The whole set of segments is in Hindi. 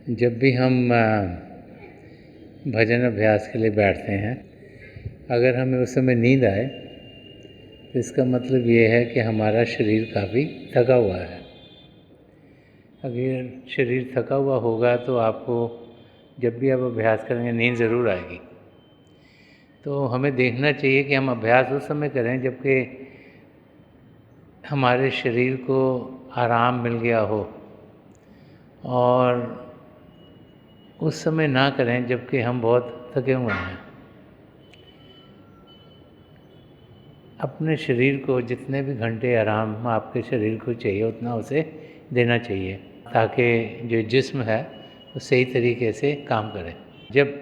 जब भी हम भजन अभ्यास के लिए बैठते हैं, अगर हमें उस समय नींद आए तो इसका मतलब ये है कि हमारा शरीर काफ़ी थका हुआ है। अगर शरीर थका हुआ होगा तो आपको जब भी आप अभ्यास करेंगे नींद ज़रूर आएगी। तो हमें देखना चाहिए कि हम अभ्यास उस समय करें जबकि हमारे शरीर को आराम मिल गया हो, और उस समय ना करें जबकि हम बहुत थके हुए हैं। अपने शरीर को जितने भी घंटे आराम आपके शरीर को चाहिए उतना उसे देना चाहिए, ताकि जो जिस्म है वो सही तरीके से काम करे। जब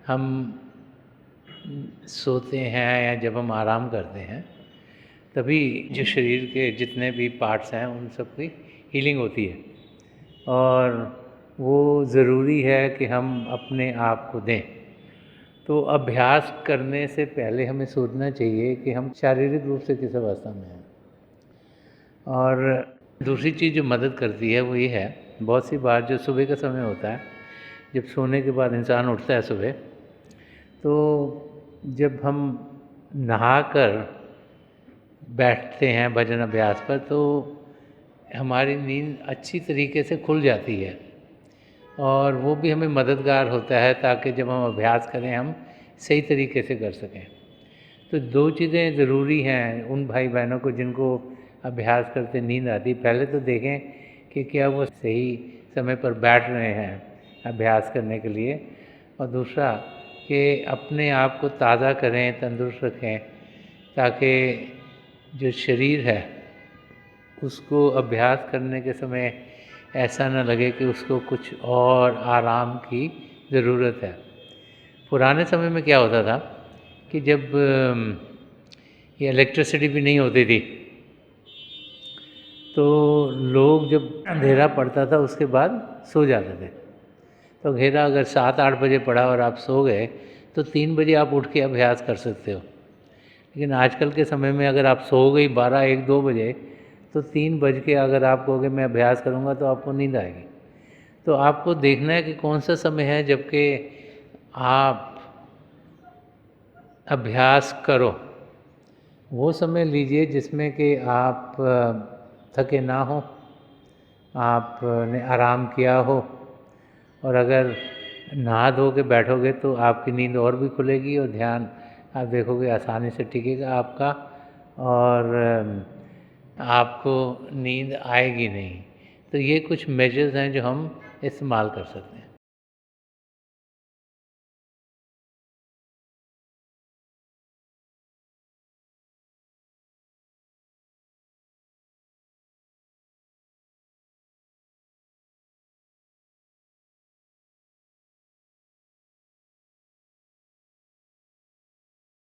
हम सोते हैं या जब हम आराम करते हैं तभी जो शरीर के जितने भी पार्ट्स हैं उन सब की हीलिंग होती है, और वो ज़रूरी है कि हम अपने आप को दें। तो अभ्यास करने से पहले हमें सोचना चाहिए कि हम शारीरिक रूप से किस अवस्था में हैं। और दूसरी चीज़ जो मदद करती है वो ये है, बहुत सी बार जो सुबह का समय होता है, जब सोने के बाद इंसान उठता है सुबह, तो जब हम नहाकर बैठते हैं भजन अभ्यास पर तो हमारी नींद अच्छी तरीके से खुल जाती है, और वो भी हमें मददगार होता है ताकि जब हम अभ्यास करें हम सही तरीके से कर सकें। तो दो चीज़ें ज़रूरी हैं उन भाई बहनों को जिनको अभ्यास करते नींद आती। पहले तो देखें कि क्या वो सही समय पर बैठ रहे हैं अभ्यास करने के लिए, और दूसरा कि अपने आप को ताज़ा करें, तंदुरुस्त रखें, ताकि जो शरीर है उसको अभ्यास करने के समय ऐसा न लगे कि उसको कुछ और आराम की ज़रूरत है। पुराने समय में क्या होता था कि जब ये इलेक्ट्रिसिटी भी नहीं होती थी तो लोग जब अंधेरा पड़ता था उसके बाद सो जाते थे। तो अंधेरा अगर 7-8 बजे पड़ा और आप सो गए तो 3 बजे आप उठ के अभ्यास कर सकते हो। लेकिन आजकल के समय में अगर आप सो गई 12-1-2 बजे तो 3 बज के अगर आप कहोगे मैं अभ्यास करूँगा तो आपको नींद आएगी। तो आपको देखना है कि कौन सा समय है जबकि आप अभ्यास करो, वो समय लीजिए जिसमें कि आप थके ना हो, आपने आराम किया हो, और अगर नहा धो के बैठोगे तो आपकी नींद और भी खुलेगी और ध्यान आप देखोगे आसानी से टिकेगा आपका, और आपको नींद आएगी नहीं। तो ये कुछ मेजर्स हैं जो हम इस्तेमाल कर सकते हैं।